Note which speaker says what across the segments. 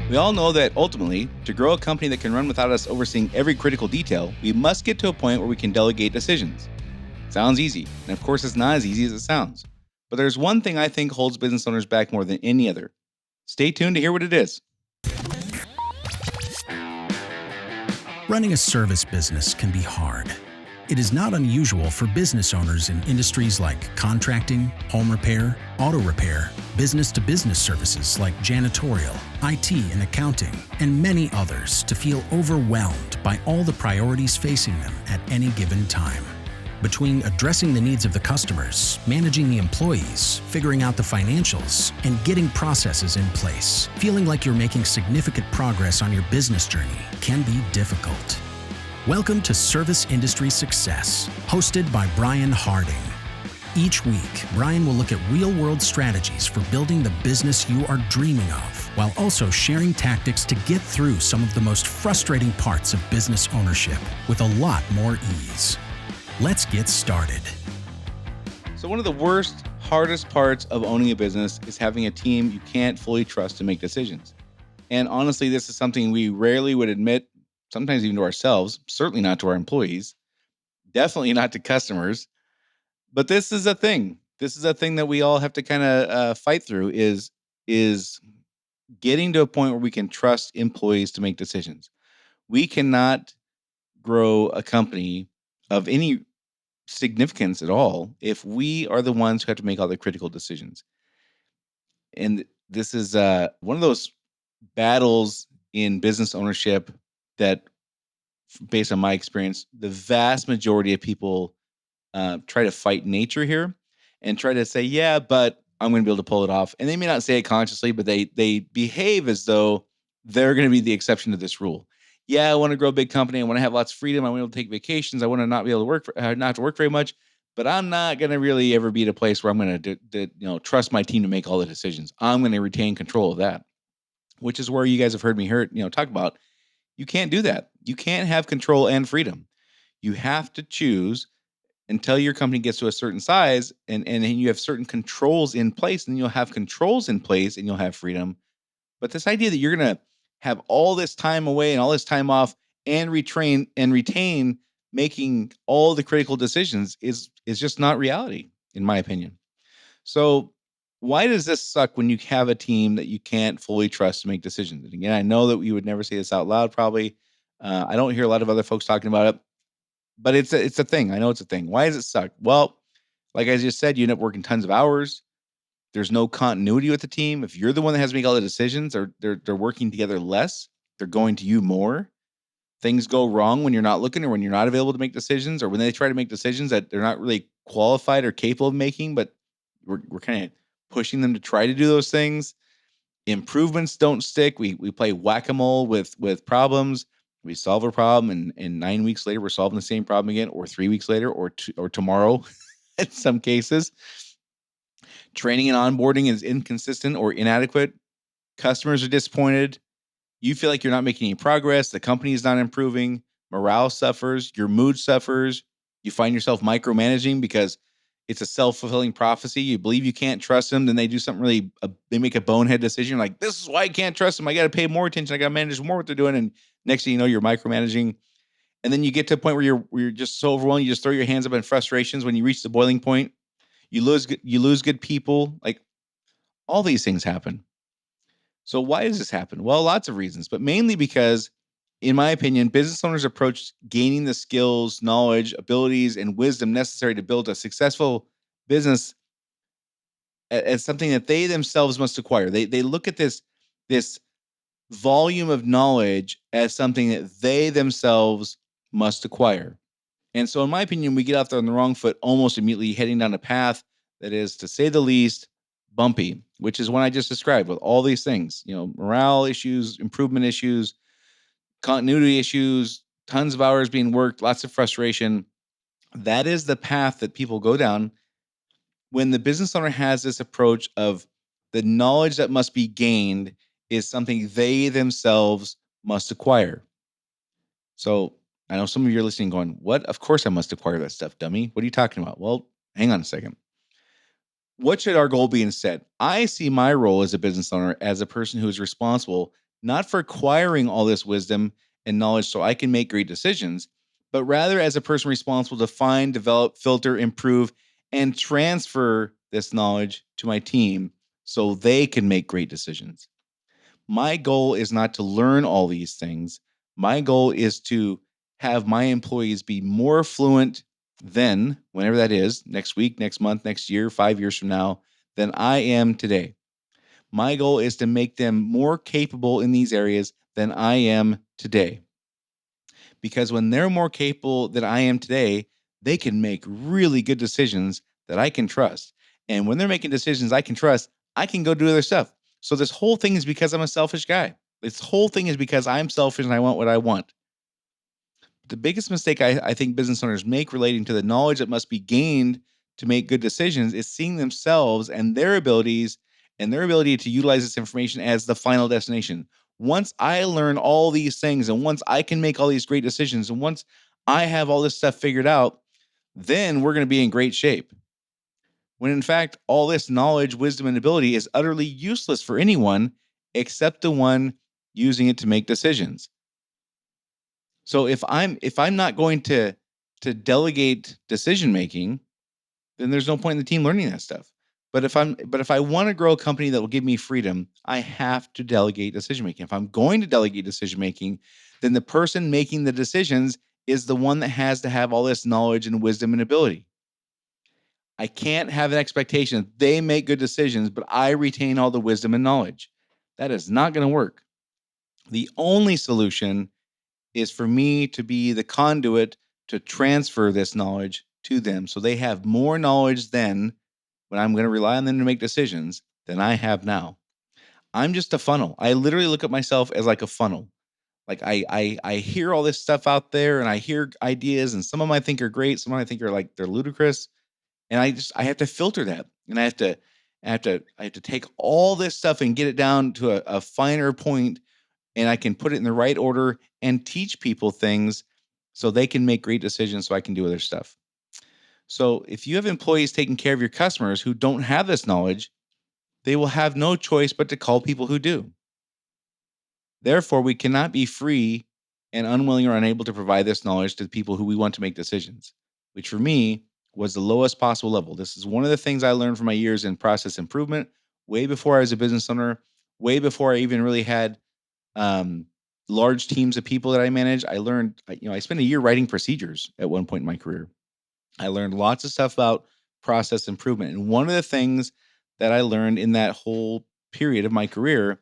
Speaker 1: We all know that ultimately, to grow a company that can run without us overseeing every critical detail, we must get to a point where we can delegate decisions. Sounds easy, and of course, it's not as easy as it sounds. But there's one thing I think holds business owners back more than any other. Stay tuned to hear what it is.
Speaker 2: Running a service business can be hard. It is not unusual for business owners in industries like contracting, home repair, auto repair, business-to-business services like janitorial, IT and accounting, and many others to feel overwhelmed by all the priorities facing them at any given time. Between addressing the needs of the customers, managing the employees, figuring out the financials, and getting processes in place, feeling like you're making significant progress on your business journey can be difficult. Welcome to Service Industry Success, hosted by Brian Harding. Each week, Brian will look at real-world strategies for building the business you are dreaming of, while also sharing tactics to get through some of the most frustrating parts of business ownership with a lot more ease. Let's get started.
Speaker 1: So, one of the worst, hardest parts of owning a business is having a team you can't fully trust to make decisions. And honestly, this is something we rarely would admit, sometimes even to ourselves, certainly not to our employees, definitely not to customers. But this is a thing. This is a thing that we all have to kind of fight through is getting to a point where we can trust employees to make decisions. We cannot grow a company of any significance at all if we are the ones who have to make all the critical decisions. And this is one of those battles in business ownership that, based on my experience, the vast majority of people try to fight nature here and try to say, yeah, but I'm going to be able to pull it off. And they may not say it consciously, but they behave as though they're going to be the exception to this rule. Yeah, I want to grow a big company. I want to have lots of freedom. I want to be able to take vacations. I want to not be able to not have to work very much. But I'm not going to really ever be at a place where I'm going to trust my team to make all the decisions. I'm going to retain control of that, which is where you guys have heard me talk about. You can't do that. You can't have control and freedom. You have to choose until your company gets to a certain size and you have certain controls in place, and you'll have controls in place and you'll have freedom. But this idea that you're going to have all this time away and all this time off and retain making all the critical decisions is just not reality, in my opinion. So why does this suck when you have a team that you can't fully trust to make decisions? And again, I know that we would never say this out loud, probably. I don't hear a lot of other folks talking about it, but it's a thing. I know it's a thing. Why does it suck? Well, like I just said, you end up working tons of hours. There's no continuity with the team. If you're the one that has to make all the decisions, or they're working together less, they're going to you more. Things go wrong when you're not looking, or when you're not available to make decisions, or when they try to make decisions that they're not really qualified or capable of making, but we're kind of pushing them to try to do those things. Improvements don't stick. We play whack-a-mole with problems. We solve a problem, and 9 weeks later we're solving the same problem again, or 3 weeks later, or tomorrow. In some cases, training and onboarding is inconsistent or inadequate. Customers are disappointed. You feel like you're not making any progress. The company is not improving. Morale suffers. Your mood suffers. You find yourself micromanaging because it's a self-fulfilling prophecy. You believe you can't trust them. Then they do something they make a bonehead decision. You're like, this is why I can't trust them. I got to pay more attention. I got to manage more what they're doing. And next thing you know, you're micromanaging. And then you get to a point where you're just so overwhelmed. You just throw your hands up in frustrations. When you reach the boiling point, you lose good people. Like, all these things happen. So why does this happen? Well, lots of reasons, but mainly because, in my opinion, business owners approach gaining the skills, knowledge, abilities, and wisdom necessary to build a successful business as something that they themselves must acquire. They look at this volume of knowledge as something that they themselves must acquire. And so, in my opinion, we get out there on the wrong foot almost immediately, heading down a path that is, to say the least, bumpy, which is what I just described with all these things, morale issues, improvement issues, continuity issues, tons of hours being worked, lots of frustration. That is the path that people go down when the business owner has this approach of the knowledge that must be gained is something they themselves must acquire. So I know some of you are listening going, what? Of course I must acquire that stuff, dummy. What are you talking about? Well, hang on a second. What should our goal be instead? I see my role as a business owner as a person who is responsible not for acquiring all this wisdom and knowledge so I can make great decisions, but rather as a person responsible to find, develop, filter, improve, and transfer this knowledge to my team so they can make great decisions. My goal is not to learn all these things. My goal is to have my employees be more fluent then, whenever that is, next week, next month, next year, 5 years from now, than I am today. My goal is to make them more capable in these areas than I am today. Because when they're more capable than I am today, they can make really good decisions that I can trust. And when they're making decisions I can trust, I can go do other stuff. So this whole thing is because I'm a selfish guy. This whole thing is because I'm selfish and I want what I want. The biggest mistake I think business owners make relating to the knowledge that must be gained to make good decisions is seeing themselves and their abilities and their ability to utilize this information as the final destination. Once I learn all these things and once I can make all these great decisions and once I have all this stuff figured out, then we're going to be in great shape. When in fact, all this knowledge, wisdom, and ability is utterly useless for anyone except the one using it to make decisions. So if I'm not going to delegate decision making, then there's no point in the team learning that stuff. But if I want to grow a company that will give me freedom, I have to delegate decision making. If I'm going to delegate decision making, then the person making the decisions is the one that has to have all this knowledge and wisdom and ability. I can't have an expectation that they make good decisions, but I retain all the wisdom and knowledge. That is not going to work. The only solution is for me to be the conduit to transfer this knowledge to them so they have more knowledge then when I'm going to rely on them to make decisions than I have now. I'm just a funnel. I literally look at myself as like a funnel. Like I hear all this stuff out there and I hear ideas and some of them I think are great, some of them I think are like they're ludicrous, and I have to filter that. And I have to take all this stuff and get it down to a finer point, and I can put it in the right order and teach people things so they can make great decisions so I can do other stuff. So if you have employees taking care of your customers who don't have this knowledge, they will have no choice but to call people who do. Therefore, we cannot be free and unwilling or unable to provide this knowledge to the people who we want to make decisions, which for me was the lowest possible level. This is one of the things I learned from my years in process improvement, way before I was a business owner, way before I even really had um, large teams of people that I manage. I learned, I spent a year writing procedures at one point in my career. I learned lots of stuff about process improvement. And one of the things that I learned in that whole period of my career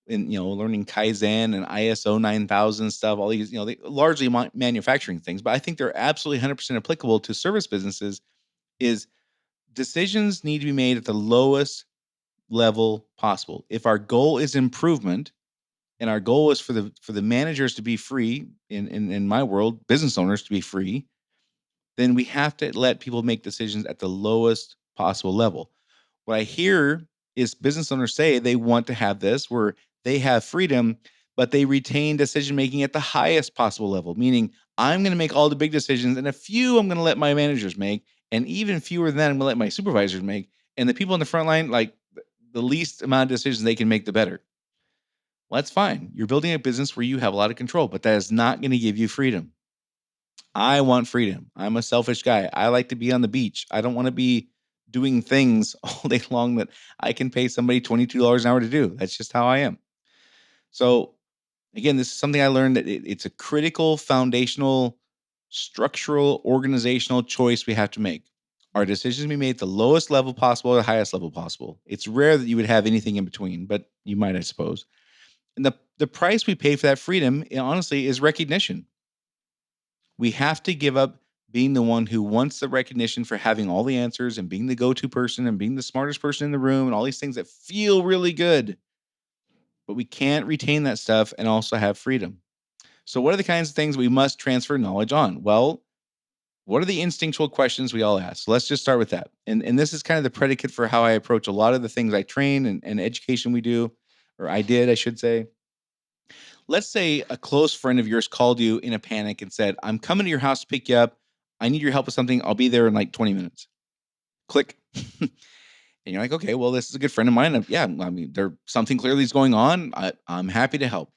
Speaker 1: in, learning Kaizen and ISO 9000 stuff, all these, they largely manufacturing things, but I think they're absolutely 100% applicable to service businesses is decisions need to be made at the lowest level possible. If our goal is improvement, and our goal is for the managers to be free in my world, business owners to be free, then we have to let people make decisions at the lowest possible level. What I hear is business owners say they want to have this where they have freedom, but they retain decision making at the highest possible level, meaning I'm going to make all the big decisions and a few I'm going to let my managers make, and even fewer than that I'm going to let my supervisors make, and the people in the front line, like the least amount of decisions they can make, the better. Well, that's fine. You're building a business where you have a lot of control, but that is not going to give you freedom. I want freedom. I'm a selfish guy. I like to be on the beach. I don't want to be doing things all day long that I can pay somebody $22 an hour to do. That's just how I am. So, again, this is something I learned that it's a critical, foundational, structural, organizational choice we have to make. Our decisions be made at the lowest level possible or the highest level possible. It's rare that you would have anything in between, but you might, I suppose. And the price we pay for that freedom, honestly, is recognition. We have to give up being the one who wants the recognition for having all the answers and being the go-to person and being the smartest person in the room and all these things that feel really good. But we can't retain that stuff and also have freedom. So what are the kinds of things we must transfer knowledge on? Well, what are the instinctual questions we all ask? So let's just start with that. And this is kind of the predicate for how I approach a lot of the things I train and education we do, or I did, I should say. Let's say a close friend of yours called you in a panic and said, I'm coming to your house to pick you up. I need your help with something. I'll be there in like 20 minutes. Click. And you're like, okay, well, this is a good friend of mine. Yeah, I mean, there something clearly is going on. I'm happy to help.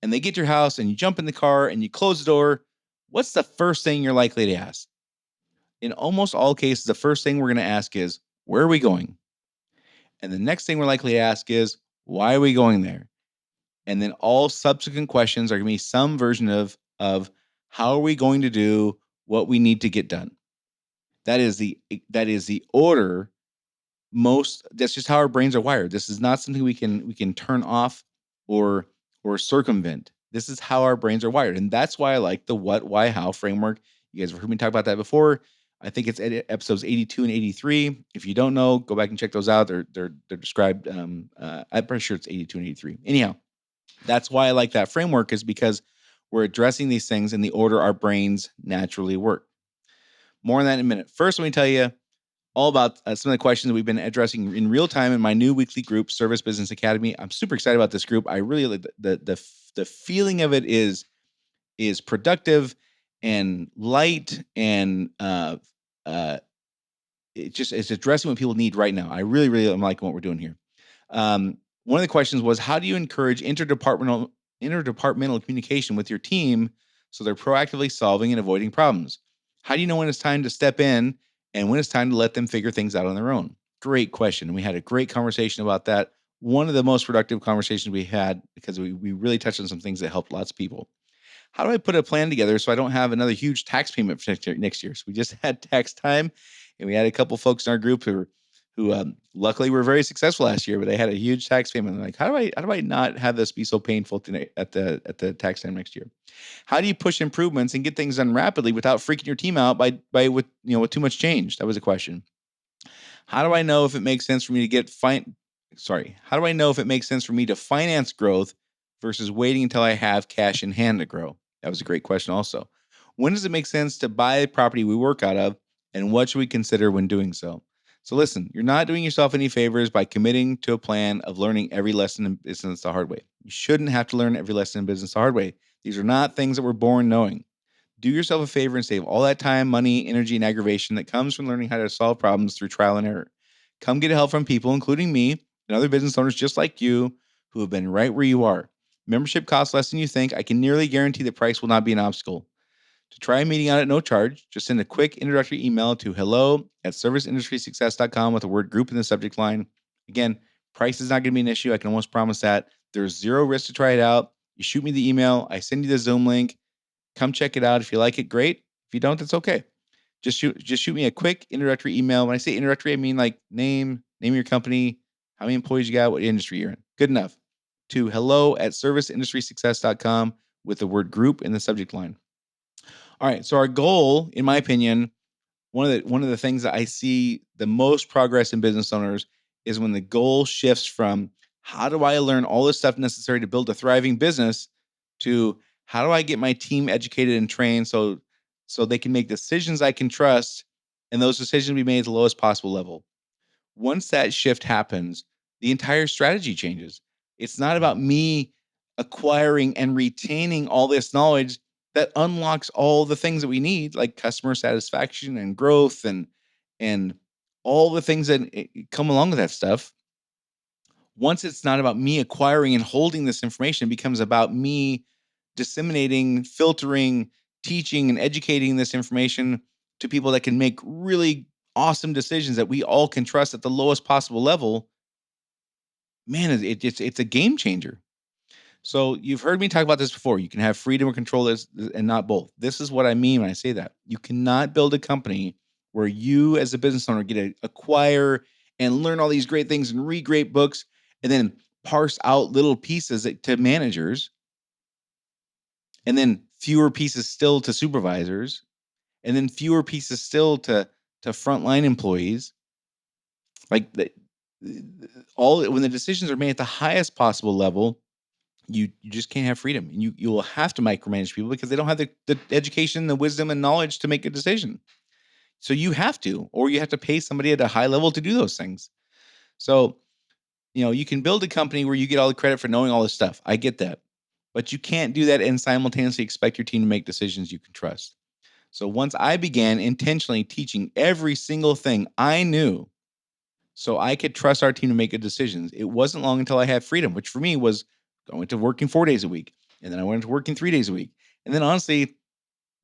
Speaker 1: And they get to your house and you jump in the car and you close the door. What's the first thing you're likely to ask? In almost all cases, the first thing we're going to ask is, where are we going? And the next thing we're likely to ask is, why are we going there? And then all subsequent questions are going to be some version of how are we going to do what we need to get done. That is the order. Most That's just how our brains are wired. This is not something we can turn off or circumvent. This is how our brains are wired, and that's why I like the what, why, how framework. You guys have heard me talk about that before. I think it's episodes 82 and 83. If you don't know, go back and check those out. They're described. I'm pretty sure it's 82 and 83. Anyhow, that's why I like that framework, is because we're addressing these things in the order our brains naturally work. More on that in a minute. First, let me tell you all about some of the questions that we've been addressing in real time in my new weekly group, Service Business Academy. I'm super excited about this group. I really like the feeling of it is productive and light, and uh, it's addressing what people need right now. I really am liking what we're doing here. One of the questions was, how do you encourage interdepartmental communication with your team so they're proactively solving and avoiding problems? How do you know when it's time to step in and when it's time to let them figure things out on their own? Great question. And we had a great conversation about that. One of the most productive conversations we had, because we really touched on some things that helped lots of people. How do I put a plan together so I don't have another huge tax payment for next year? So we just had tax time, and we had a couple folks in our group who luckily were very successful last year, but they had a huge tax payment. They're like, how do I not have this be so painful at the tax time next year? How do you push improvements and get things done rapidly without freaking your team out with too much change? That was a question. How do I know if it makes sense for me to get fine? Sorry. How do I know if it makes sense for me to finance growth versus waiting until I have cash in hand to grow? That was a great question, also. When does it make sense to buy a property we work out of, and what should we consider when doing so? So, listen, you're not doing yourself any favors by committing to a plan of learning every lesson in business the hard way. You shouldn't have to learn every lesson in business the hard way. These are not things that we're born knowing. Do yourself a favor and save all that time, money, energy, and aggravation that comes from learning how to solve problems through trial and error. Come get help from people, including me and other business owners just like you, who have been right where you are. Membership costs less than you think. I can nearly guarantee the price will not be an obstacle. To try a meeting out at no charge, just send a quick introductory email to hello@serviceindustrysuccess.com with the word group in the subject line. Again, price is not going to be an issue. I can almost promise that. There's zero risk to try it out. You shoot me the email, I send you the Zoom link. Come check it out. If you like it, great. If you don't, that's okay. Just shoot me a quick introductory email. When I say introductory, I mean like name of your company, how many employees you got, what industry you're in. Good enough. To hello@serviceindustrysuccess.com with the word group in the subject line. All right. So our goal, in my opinion, one of the things that I see the most progress in business owners is when the goal shifts from, how do I learn all this stuff necessary to build a thriving business, to how do I get my team educated and trained so they can make decisions I can trust, and those decisions be made at the lowest possible level. Once that shift happens, the entire strategy changes. It's not about me acquiring and retaining all this knowledge that unlocks all the things that we need, like customer satisfaction and growth and all the things that come along with that stuff. Once it's not about me acquiring and holding this information, it becomes about me disseminating, filtering, teaching, and educating this information to people that can make really awesome decisions that we all can trust at the lowest possible level. Man, it's a game changer. So you've heard me talk about this before. You can have freedom or control this and not both. This is what I mean when I say that. You cannot build a company where you as a business owner get to acquire and learn all these great things and read great books and then parse out little pieces to managers, and then fewer pieces still to supervisors, and then fewer pieces still to frontline employees. Like all when the decisions are made at the highest possible level, you just can't have freedom, and you will have to micromanage people because they don't have the education, the wisdom, and knowledge to make a decision. So you have to, or you have to pay somebody at a high level to do those things. So you can build a company where you get all the credit for knowing all this stuff. I get that, but you can't do that and simultaneously expect your team to make decisions you can trust. So once I began intentionally teaching every single thing I knew so I could trust our team to make good decisions. It wasn't long until I had freedom, which for me was going to working 4 days a week. And then I went to working 3 days a week. And then honestly,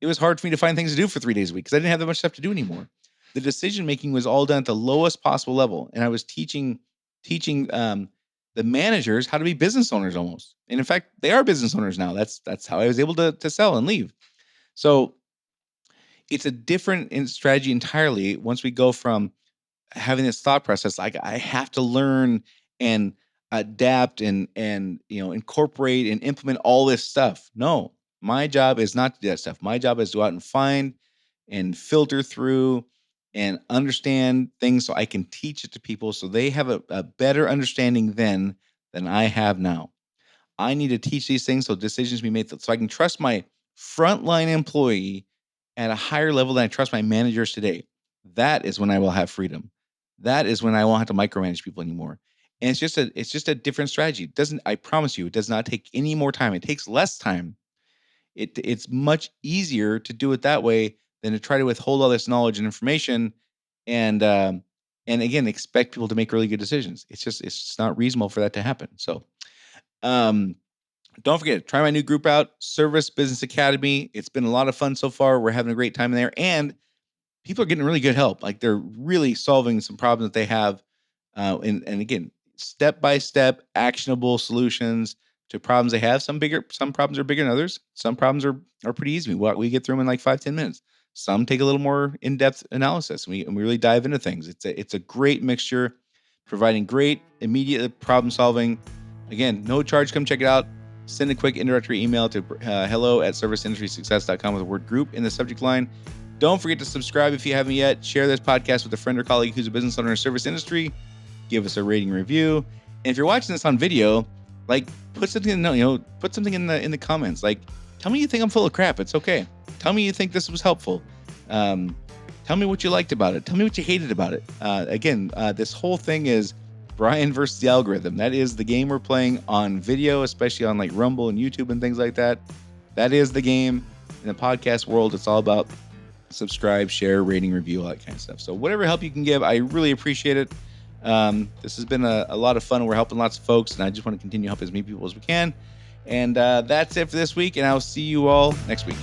Speaker 1: it was hard for me to find things to do for 3 days a week because I didn't have that much stuff to do anymore. The decision making was all done at the lowest possible level. And I was teaching the managers how to be business owners almost. And in fact, they are business owners now. That's how I was able to sell and leave. So it's a different strategy entirely once we go from having this thought process like I have to learn and adapt and incorporate and implement all this stuff. No, my job is not to do that stuff. My job is to go out and find and filter through and understand things so I can teach it to people so they have a better understanding then than I have now. I need to teach these things so decisions be made so I can trust my frontline employee at a higher level than I trust my managers today. That is when I will have freedom. That is when I won't have to micromanage people anymore. And it's just a different strategy. It doesn't, I promise you, it does not take any more time. It takes less time. It's much easier to do it that way than to try to withhold all this knowledge and information and again expect people to make really good decisions. It's just not reasonable for that to happen. So um don't forget, try my new group out, Service Business Academy. It's been a lot of fun so far. We're having a great time in there. And people are getting really good help. Like they're really solving some problems that they have. And again, step by step, actionable solutions to problems they have. Some problems are bigger than others. Some problems are pretty easy. We get through them in like 5-10 minutes. Some take a little more in-depth analysis. And we really dive into things. It's a great mixture, providing great immediate problem solving. Again, no charge. Come check it out. Send a quick introductory email to hello@serviceindustrysuccess.com with the word group in the subject line. Don't forget to subscribe if you haven't yet. Share this podcast with a friend or colleague who's a business owner in the service industry. Give us a rating review. And if you're watching this on video, like put something put something in the comments. Like tell me you think I'm full of crap. It's okay. Tell me you think this was helpful. Tell me what you liked about it. Tell me what you hated about it. Again, this whole thing is Brian versus the algorithm. That is the game we're playing on video, especially on like Rumble and YouTube and things like that. That is the game. In the podcast world, it's all about subscribe, share, rating, review, all that kind of stuff. So whatever help you can give, I really appreciate it. This has been a lot of fun. We're helping lots of folks, and I just want to continue helping as many people as we can. And that's it for this week, and I'll see you all next week.